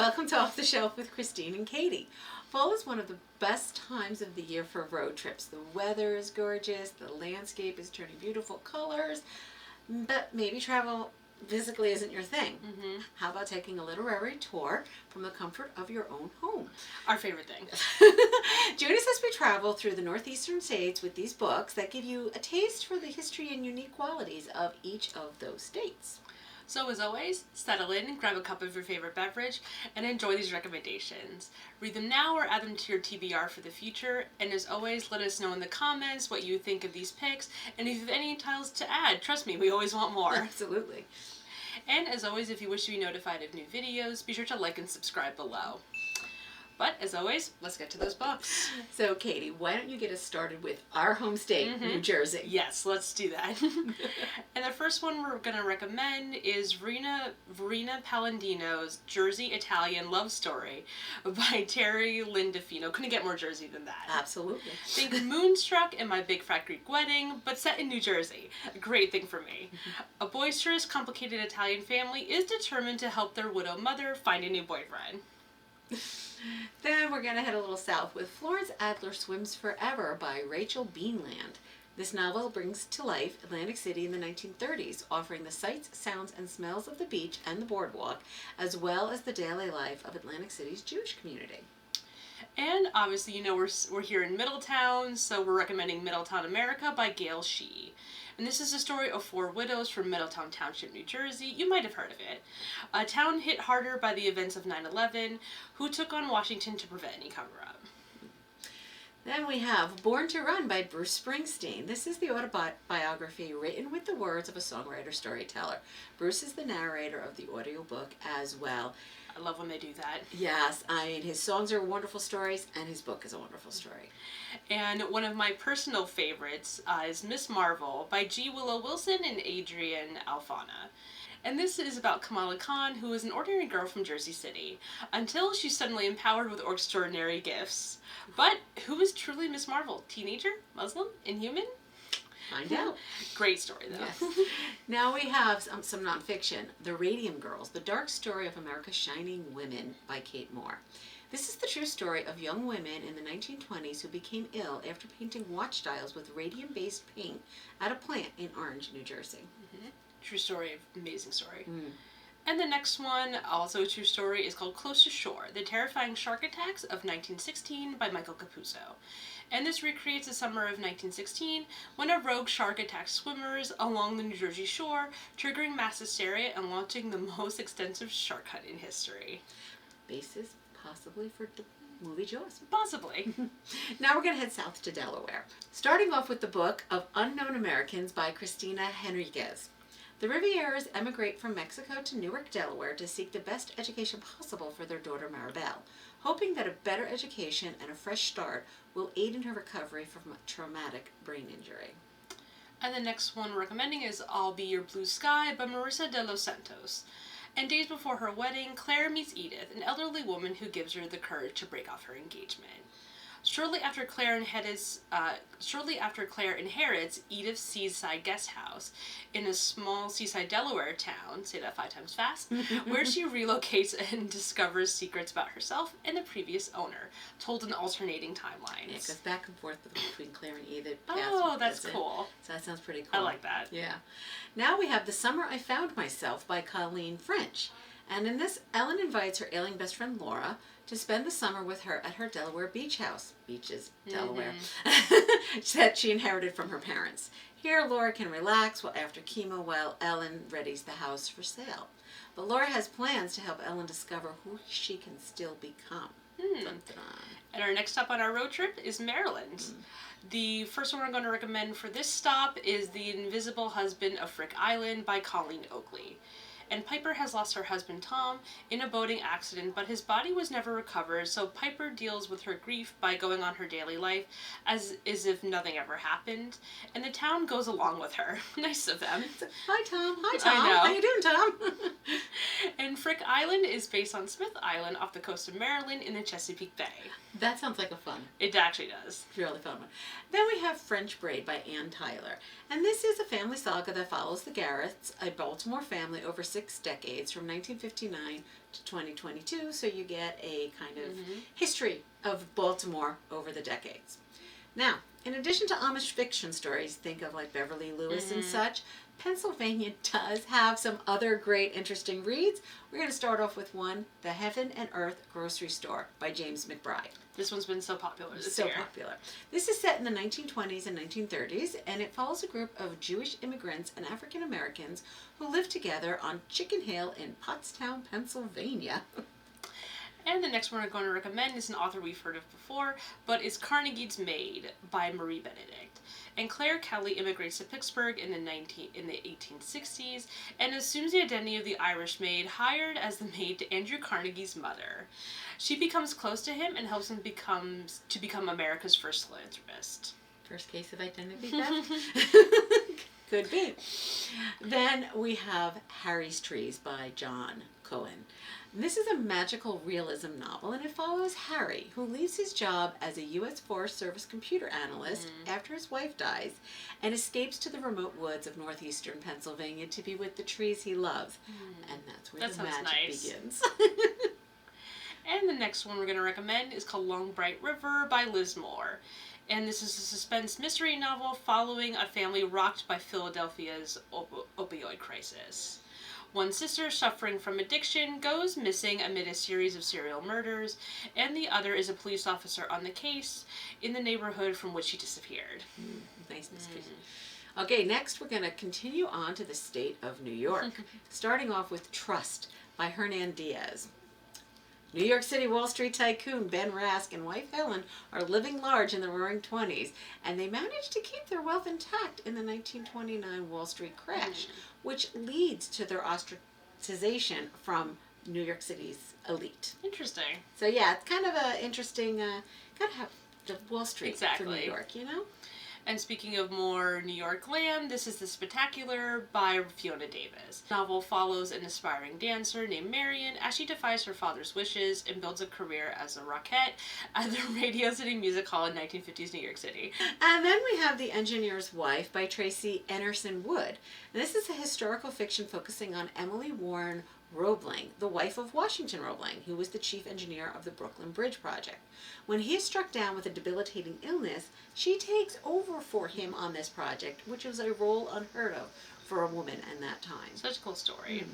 Welcome to Off the Shelf with Christine and Katie. Fall is one of the best times of the year for road trips. The weather is gorgeous, the landscape is turning beautiful colors, but maybe travel physically isn't your thing. How about taking a literary tour from the comfort of your own home? Our favorite thing. Join us as we travel through the Northeastern States with these books that give you a taste for the history and unique qualities of each of those states. So as always, settle in, grab a cup of your favorite beverage, and enjoy these recommendations. Read them now or add them to your TBR for the future. And as always, let us know in the comments what you think of these picks, and if you have any titles to add. Trust me, we always want more. Absolutely. And as always, if you wish to be notified of new videos, be sure to like and subscribe below. But as always, let's get to those books. So Katie, why don't you get us started with our home state, New Jersey? Yes, let's do that. And the first one we're going to recommend is Verena Paladino's Jersey Italian Love Story by Terry Lindafino. Couldn't get more Jersey than that. Absolutely. Think Moonstruck and My Big Fat Greek Wedding, but set in New Jersey. A great thing for me. A boisterous, complicated Italian family is determined to help their widow mother find a new boyfriend. Then we're going to head a little south with Florence Adler Swims Forever by Rachel Beanland. This novel brings to life Atlantic City in the 1930s, offering the sights, sounds, and smells of the beach and the boardwalk, as well as the daily life of Atlantic City's Jewish community. And obviously, you know, we're here in Middletown, so we're recommending Middletown America by Gail Shee. And this is the story of 4 widows from Middletown Township, New Jersey. You might have heard of it. A town hit harder by the events of 9/11, who took on Washington to prevent any cover-up. Then we have Born to Run by Bruce Springsteen. This is the autobiography written with the words of a songwriter-storyteller. Bruce is the narrator of the audiobook as well. I love when they do that. Yes, I mean, his songs are wonderful stories, and his book is a wonderful story. And one of my personal favorites is Miss Marvel by G. Willow Wilson and Adrienne Alfana. And this is about Kamala Khan, who is an ordinary girl from Jersey City, until she's suddenly empowered with extraordinary gifts. But who is truly Miss Marvel? Teenager? Muslim? Inhuman? Find out. Great story, though. Yes. Now we have some nonfiction. The Radium Girls, The Dark Story of America's Shining Women by Kate Moore. This is the true story of young women in the 1920s who became ill after painting watch dials with radium-based paint at a plant in Orange, New Jersey. True story, amazing story. And the next one, also a true story, is called Close to Shore, The Terrifying Shark Attacks of 1916 by Michael Capuzzo. And this recreates the summer of 1916 when a rogue shark attacked swimmers along the New Jersey shore, triggering mass hysteria and launching the most extensive shark hunt in history. Basis possibly for the movie Jaws. Possibly. Now we're going to head south to Delaware. Starting off with the book of Unknown Americans by Cristina Henriquez. The Rivieras emigrate from Mexico to Newark, Delaware to seek the best education possible for their daughter Maribel, hoping that a better education and a fresh start will aid in her recovery from a traumatic brain injury. And the next one we're recommending is I'll Be Your Blue Sky by Marissa de los Santos. And days before her wedding, Claire meets Edith, an elderly woman who gives her the courage to break off her engagement. Shortly after Claire inherits Edith's seaside guest house in a small seaside Delaware town, say that 5 times fast, where she relocates and discovers secrets about herself and the previous owner, told in alternating timelines. Yeah, it goes back and forth between Claire and Edith. Oh, that's cool. So that sounds pretty cool. I like that. Yeah. Now we have The Summer I Found Myself by Colleen French. And in this, Ellen invites her ailing best friend Laura to spend the summer with her at her Delaware beach house, beaches, Delaware, that she inherited from her parents. Here, Laura can relax after chemo while Ellen readies the house for sale. But Laura has plans to help Ellen discover who she can still become. And our next stop on our road trip is Maryland. The first one we're going to recommend for this stop is The Invisible Husband of Frick Island by Colleen Oakley. And Piper has lost her husband Tom in a boating accident, but his body was never recovered, so Piper deals with her grief by going on her daily life as if nothing ever happened, and the town goes along with her. Nice of them. Hi Tom. Hi Tom. I know. How you doing, Tom? And Frick Island is based on Smith Island off the coast of Maryland in the Chesapeake Bay. That sounds like a fun. It actually does. Really fun one. Then we have French Braid by Ann Tyler. And this is a family saga that follows the Garretts, a Baltimore family over 6 6 decades, from 1959 to 2022, so you get a kind of history of Baltimore over the decades. Now, in addition to Amish fiction stories, think of like Beverly Lewis and such, Pennsylvania does have some other great interesting reads. We're going to start off with one, The Heaven and Earth Grocery Store by James McBride. This one's been so popular this year. So popular. This is set in the 1920s and 1930s, and it follows a group of Jewish immigrants and African Americans who live together on Chicken Hill in Pottstown, Pennsylvania. And the next one we're going to recommend is an author we've heard of before, but it's Carnegies Made by Marie Benedict. And Claire Kelly immigrates to Pittsburgh in the 1860s and assumes the identity of the Irish maid hired as the maid to Andrew Carnegie's mother. She becomes close to him and helps him become America's first philanthropist. First case of identity theft? Could be. Then we have Harry's Trees by John Cohen. This is a magical realism novel, and it follows Harry, who leaves his job as a U.S. Forest Service computer analyst after his wife dies, and escapes to the remote woods of northeastern Pennsylvania to be with the trees he loves. And that's where the magic begins. And the next one we're going to recommend is called Long Bright River by Liz Moore. And this is a suspense mystery novel following a family rocked by Philadelphia's opioid crisis. One sister, suffering from addiction, goes missing amid a series of serial murders, and the other is a police officer on the case in the neighborhood from which she disappeared. Nice mystery. Okay, next we're going to continue on to the state of New York, starting off with Trust by Hernan Diaz. New York City Wall Street tycoon Ben Rask and wife Helen are living large in the roaring 20s, and they managed to keep their wealth intact in the 1929 Wall Street crash, which leads to their ostracization from New York City's elite. Interesting. So yeah, it's kind of an interesting, gotta have the Wall Street for New York, you know? And speaking of more New York glam, this is The Spectacular by Fiona Davis. The novel follows an aspiring dancer named Marion as she defies her father's wishes and builds a career as a rockette at the Radio City Music Hall in 1950s New York City. And then we have The Engineer's Wife by Tracy Enerson Wood. And this is a historical fiction focusing on Emily Warren Roebling, the wife of Washington Roebling, who was the chief engineer of the Brooklyn Bridge project. When he is struck down with a debilitating illness, she takes over for him on this project, which was a role unheard of for a woman in that time. Such a cool story.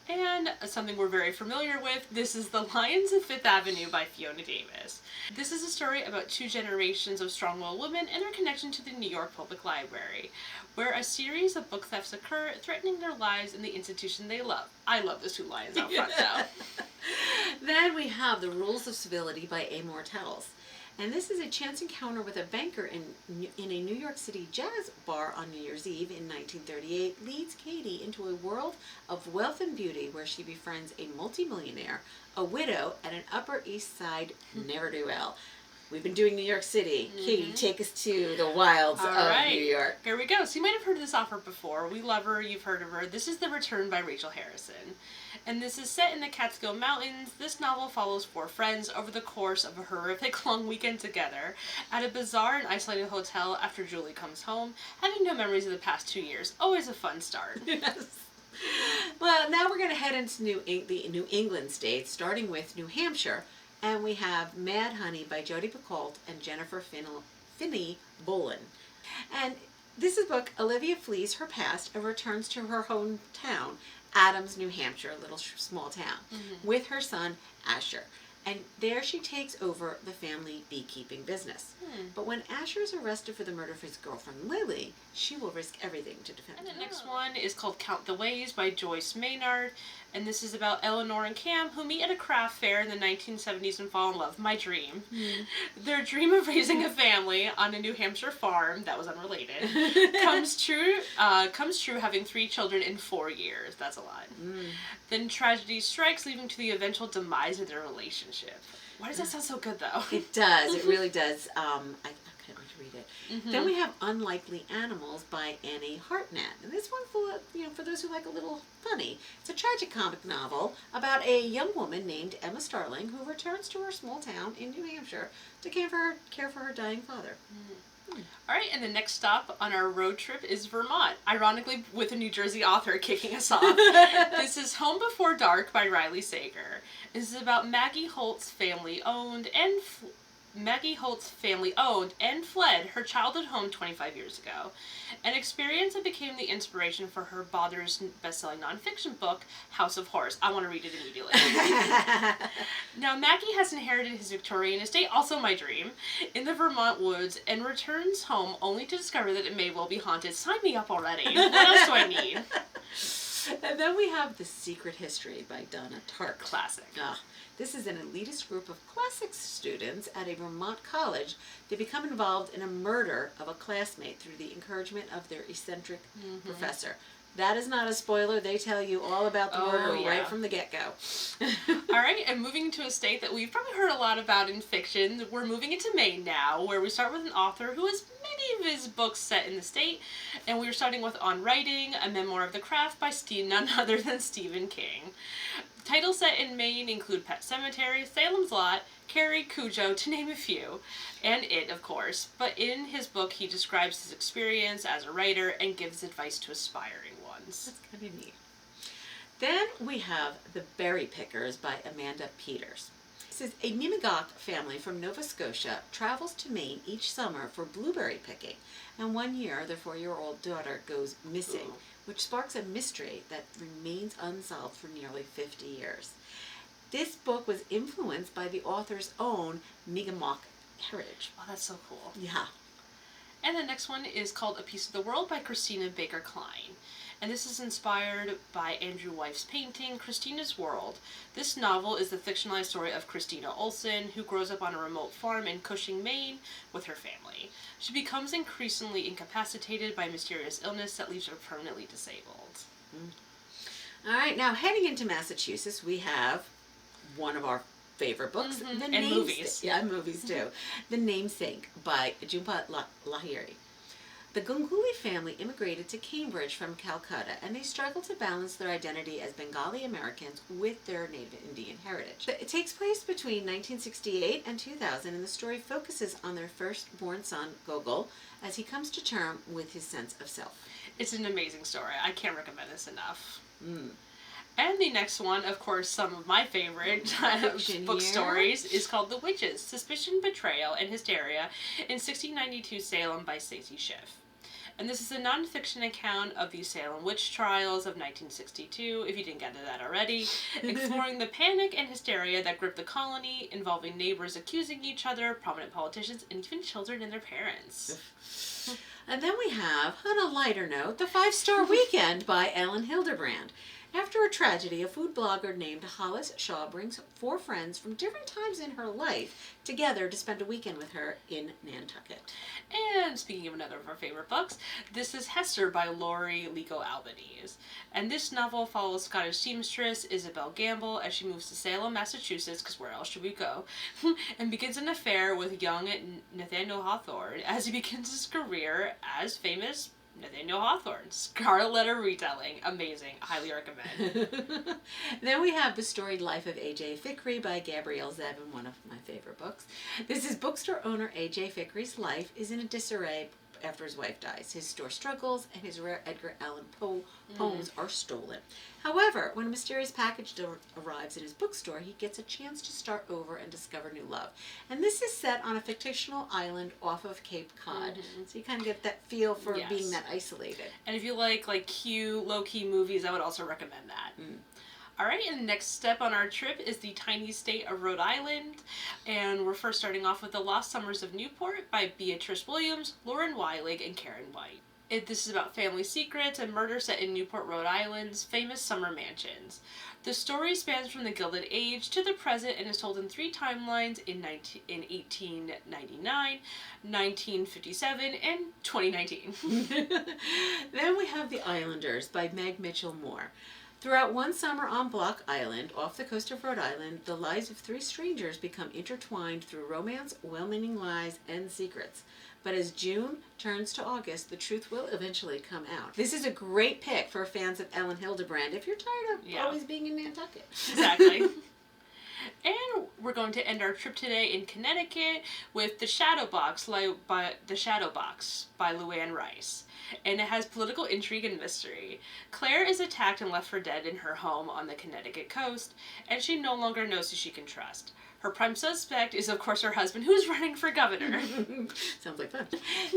And something we're very familiar with, this is The Lions of Fifth Avenue by Fiona Davis. This is a story about 2 generations of strong-willed women and their connection to the New York Public Library, where a series of book thefts occur, threatening their lives and the institution they love. I love those 2 lions out front, though. Then we have The Rules of Civility by A. Mortels. And this is a chance encounter with a banker in a New York City jazz bar on New Year's Eve in 1938 leads Katie into a world of wealth and beauty where she befriends a multimillionaire, a widow, and an Upper East Side ne'er-do-well. We've been doing New York City. Katie, take us to the wilds of New York. Here we go. So you might have heard of this author before. We love her. You've heard of her. This is The Return by Rachel Harrison. And this is set in the Catskill Mountains. This novel follows 4 friends over the course of a horrific long weekend together at a bizarre and isolated hotel after Julie comes home, having no memories of the past 2 years. Always a fun start. Yes. Well, now we're going to head into the New England states, starting with New Hampshire. And we have Mad Honey by Jodi Picoult and Jennifer Finney Bolin. And this is a book, Olivia flees her past and returns to her hometown, Adams, New Hampshire, a little small town, with her son, Asher. And there she takes over the family beekeeping business. But when Asher is arrested for the murder of his girlfriend, Lily, she will risk everything to defend him. And the next one is called Count the Ways by Joyce Maynard. And this is about Eleanor and Cam, who meet at a craft fair in the 1970s and fall in love. My dream. Their dream of raising a family on a New Hampshire farm, that was unrelated, comes true having 3 children in 4 years. That's a lot. Then tragedy strikes, leading to the eventual demise of their relationship. Why does that sound so good, though? It does. It really does. I can't wait to read it. Then we have Unlikely Animals by Annie Hartnett. And this one, for those who like a little funny. It's a tragic comic novel about a young woman named Emma Starling who returns to her small town in New Hampshire to care for her dying father. All right, and the next stop on our road trip is Vermont, ironically with a New Jersey author kicking us off. This is Home Before Dark by Riley Sager. This is about Maggie Holt's family owned and fled her childhood home 25 years ago. An experience that became the inspiration for her father's best-selling nonfiction book, House of Horrors. I want to read it immediately. Now, Maggie has inherited his Victorian estate, also my dream, in the Vermont woods, and returns home only to discover that it may well be haunted. Sign me up already. What else do I need? And then we have The Secret History by Donna Tartt. Classic. This is an elitist group of classics students at a Vermont college. They become involved in a murder of a classmate through the encouragement of their eccentric professor. That is not a spoiler. They tell you all about the murder right from the get-go. All right, and moving to a state that we've probably heard a lot about in fiction, we're moving into Maine now, where we start with an author who has many of his books set in the state, and we're starting with On Writing, a memoir of the craft by none other than Stephen King. Titles set in Maine include Pet Sematary, Salem's Lot, Carrie, Cujo, to name a few, and It, of course. But in his book, he describes his experience as a writer and gives advice to aspiring ones. That's kind of neat. Then we have The Berry Pickers by Amanda Peters. This is a Mimigok family from Nova Scotia travels to Maine each summer for blueberry picking, and one year their 4-year-old daughter goes missing, which sparks a mystery that remains unsolved for nearly 50 years. This book was influenced by the author's own Mi'kmaq heritage. Oh, that's so cool. Yeah. And the next one is called A Piece of the World by Christina Baker Klein. And this is inspired by Andrew Wyeth's painting, Christina's World. This novel is the fictionalized story of Christina Olson, who grows up on a remote farm in Cushing, Maine, with her family. She becomes increasingly incapacitated by mysterious illness that leaves her permanently disabled. All right, now heading into Massachusetts, we have one of our favorite books. And movies. Yeah, movies too. The Namesake by Jhumpa Lahiri. The Ganguly family immigrated to Cambridge from Calcutta, and they struggle to balance their identity as Bengali Americans with their native Indian heritage. It takes place between 1968 and 2000, and the story focuses on their firstborn son, Gogol, as he comes to terms with his sense of self. It's an amazing story. I can't recommend this enough. And the next one, of course, some of my favorite book stories, is called The Witches, Suspicion, Betrayal, and Hysteria in 1692 Salem by Stacey Schiff. And this is a nonfiction account of the Salem witch trials of 1962, if you didn't get to that already, exploring the panic and hysteria that gripped the colony, involving neighbors accusing each other, prominent politicians, and even children and their parents. And then we have, on a lighter note, The 5-Star Weekend by Ellen Hildebrand. After a tragedy, a food blogger named Hollis Shaw brings 4 friends from different times in her life together to spend a weekend with her in Nantucket. And speaking of another of our favorite books, this is Hester by Laurie Lico Albanese. And this novel follows Scottish seamstress Isabel Gamble as she moves to Salem, Massachusetts, because where else should we go, and begins an affair with young Nathaniel Hawthorne as he begins his career as famous Nathaniel Hawthorne. Scarlet Letter retelling. Amazing. Highly recommend. Then we have The Storied Life of A.J. Fickrey by Gabrielle Zevin, one of my favorite books. This is bookstore owner A.J. Fickrey's life is in a disarray after his wife dies. His store struggles and his rare Edgar Allan Poe poems are stolen. However, when a mysterious package arrives in his bookstore, he gets a chance to start over and discover new love. And this is set on a fictional island off of Cape Cod. So you kind of get that feel for being that isolated. And if you like cute, low-key movies, I would also recommend that. All right, and the next step on our trip is the tiny state of Rhode Island. And we're first starting off with The Lost Summers of Newport by Beatrice Williams, Lauren Weilig, and Karen White. This is about family secrets and murder set in Newport, Rhode Island's famous summer mansions. The story spans from the Gilded Age to the present and is told in 3 timelines in 1899, 1957, and 2019. Then we have The Islanders by Meg Mitchell Moore. Throughout one summer on Block Island, off the coast of Rhode Island, the lives of 3 strangers become intertwined through romance, well-meaning lies, and secrets. But as June turns to August, the truth will eventually come out. This is a great pick for fans of Ellen Hildebrand if you're tired of always being in Nantucket. Exactly. And we're going to end our trip today in Connecticut with The Shadow Box by Luann Rice. And it has political intrigue and mystery. Claire is attacked and left for dead in her home on the Connecticut coast, and she no longer knows who she can trust. Her prime suspect is, of course, her husband, who's running for governor. Sounds like fun.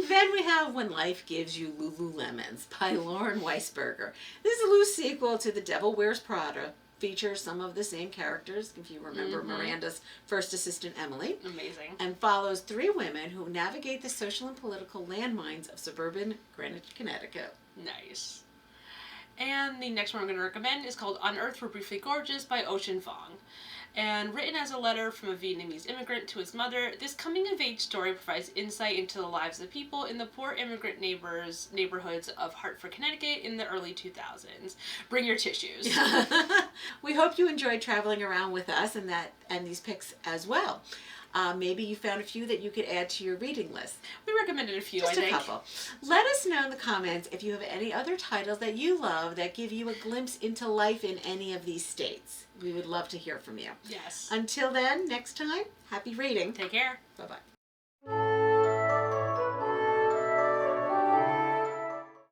Then we have When Life Gives You Lululemons by Lauren Weisberger. This is a loose sequel to The Devil Wears Prada. Features some of the same characters, if you remember Miranda's first assistant, Emily. Amazing. And follows 3 women who navigate the social and political landmines of suburban Greenwich, Connecticut. Nice. And the next one I'm going to recommend is called On Earth We're Briefly Gorgeous by Ocean Vuong. And written as a letter from a Vietnamese immigrant to his mother, this coming-of-age story provides insight into the lives of people in the poor immigrant neighborhoods of Hartford, Connecticut in the early 2000s. Bring your tissues. We hope you enjoyed traveling around with us and these picks as well. Maybe you found a few that you could add to your reading list. We recommended a few, Just I think. a couple. Let us know in the comments if you have any other titles that you love that give you a glimpse into life in any of these states. We would love to hear from you. Yes. Until then, next time, happy reading. Take care. Bye-bye.